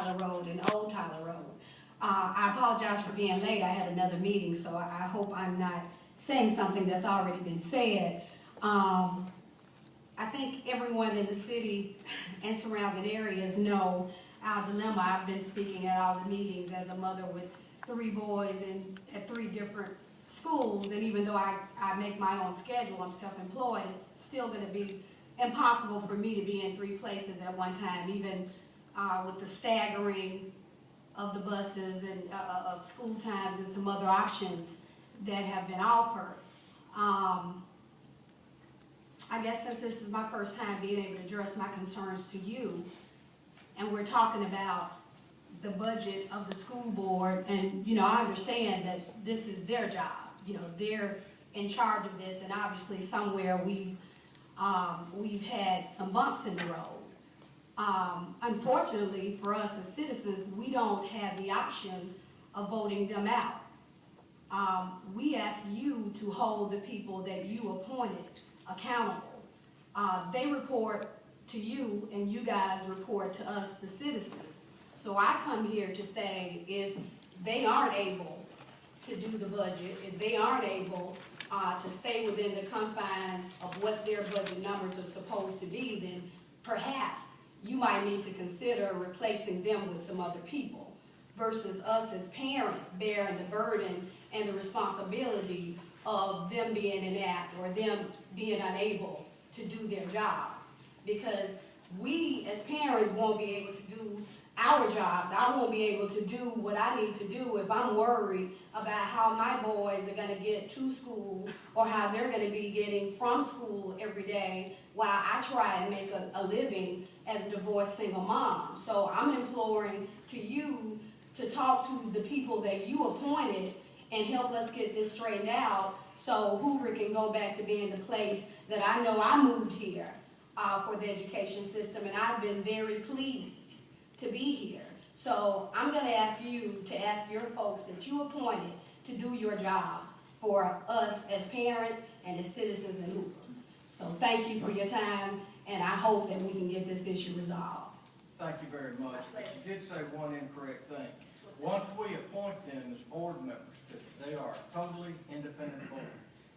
Tyler Road and Old Tyler Road. I apologize for being late. I had another meeting, so I hope I'm not saying something that's already been said. I think everyone in the city and surrounding areas know our dilemma. I've been speaking at all the meetings as a mother with 3 boys and at 3 different schools, and even though I make my own schedule, I'm self-employed, it's still going to be impossible for me to be in 3 places at one time, even with the staggering of the buses and of school times and some other options that have been offered. I guess since this is my first time being able to address my concerns to you, and we're talking about the budget of the school board, and you know, I understand that this is their job. You know, they're in charge of this, and obviously somewhere we've had some bumps in the road. Unfortunately for us as citizens, we don't have the option of voting them out. We ask you to hold the people that you appointed accountable. They report to you, and you guys report to us, the citizens. So I come here to say, if they aren't able to do the budget, if they aren't able to stay within the confines of what their budget numbers are supposed to be, then perhaps you might need to consider replacing them with some other people, versus us as parents bearing the burden and the responsibility of them being inept or them being unable to do their jobs. Because we as parents won't be able to do our jobs. I won't be able to do what I need to do if I'm worried about how my boys are going to get to school or how they're going to be getting from school every day while I try and make a living as a divorced single mom. So I'm imploring to you to talk to the people that you appointed and help us get this straightened out so Hoover can go back to being the place that I know I moved here for the education system, and I've been very pleased to be here. So I'm going to ask you to ask your folks that you appointed to do your jobs for us as parents and as citizens in Hoover. So thank you for your time, and I hope that we can get this issue resolved. Thank you very much. But you did say one incorrect thing. Once we appoint them as board members, they are a totally independent board.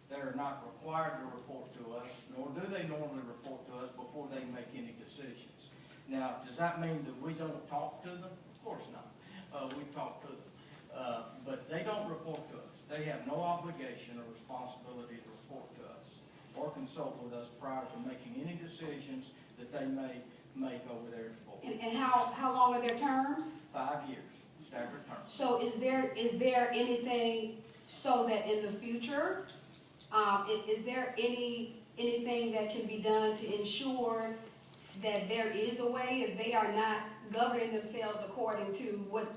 They are not required to report to us, nor do they normally report to us before they make any decisions. Now, does that mean that we don't talk to them? Of course not. We talk to them. But they don't report to us. They have no obligation or responsibility to report to us or consult with us prior to making any decisions that they may make over there at the board. And how long are their terms? 5 years, staggered terms. So is there anything so that in the future, is there anything that can be done to ensure that there is a way, if they are not governing themselves according to what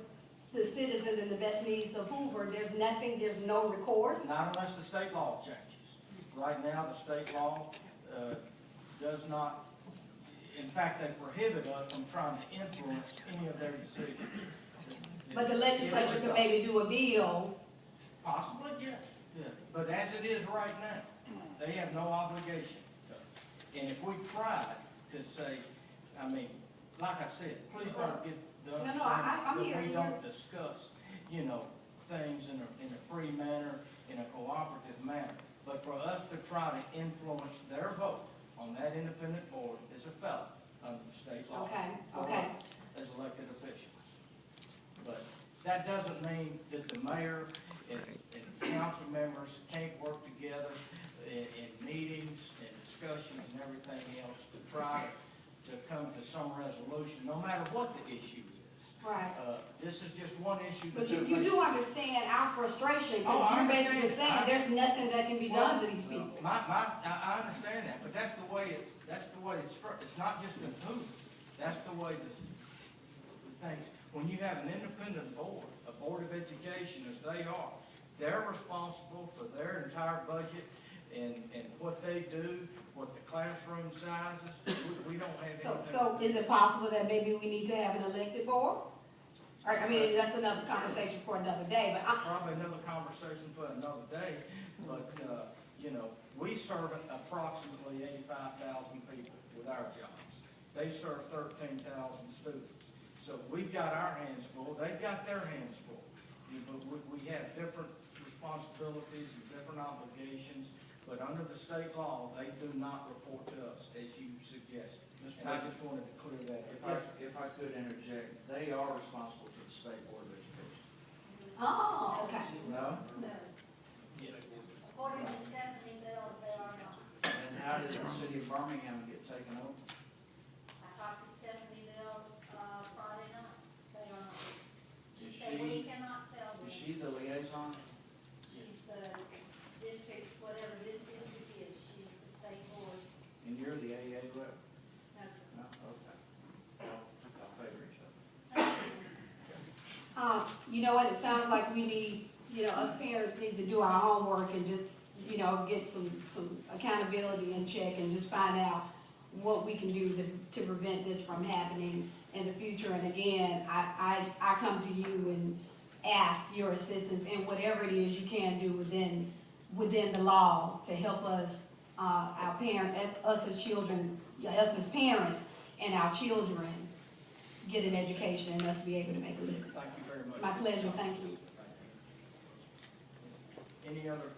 the citizens and the best needs of Hoover, there's no recourse? Not unless the state law changes. Right now, the state law does not, in fact, they prohibit us from trying to influence any of their decisions. But the legislature could maybe do a bill. Possibly, yes. Yeah. But as it is right now, they have no obligation to us. And if we tried to say, I mean, like I said, please don't get the understanding that we don't discuss, you know, things in a free manner, in a cooperative manner. But for us to try to influence their vote on that independent board is a felony under the state law. Okay. As elected officials. But that doesn't mean that the mayor and council members can't work together in meetings and discussions and everything else to try to come to some resolution, no matter what the issue is. Right. This is just one issue. But you do understand our frustration, Oh, because I you're basically saying understand. there's nothing that can be done to these people. I understand that, but that's the way it's struck. It's not just in Hoover. That's the way the things. When you have an independent board, a board of education as they are, they're responsible for their entire budget and what they do, what the classroom sizes. We don't have anything. So is it possible that maybe we need to have an elected board? Or, I mean, that's another conversation for another day, but probably another conversation for another day. But, you know, we serve approximately 85,000 people with our jobs. They serve 13,000 students. So we've got our hands full, they've got their hands full. But we have different responsibilities and different obligations, but under the state law, they do not report to us, as you suggested. And I just wanted to clear that up. If I could interject, they are responsible to the State Board of Education. Oh, okay. No? No. According to Stephanie Bell, they are not. And how did the city of Birmingham get taken over? I talked to Stephanie Bell, Friday night, they are not. She Is said, we she, cannot tell them. is she the liaison? She's the district, whatever this district is, she's the state board. And you're the AA rep? No, sir. No? Okay. Well, I'll favor each other. You know what, it sounds like we need, us parents need to do our homework and just, get some accountability in check and just find out what we can do to prevent this from happening in the future. And again, I come to you and ask your assistance in whatever it is you can do within the law to help us, our parents, us as children, us as parents and our children get an education and us be able to make a living. Thank you very much. My pleasure, thank you. Any other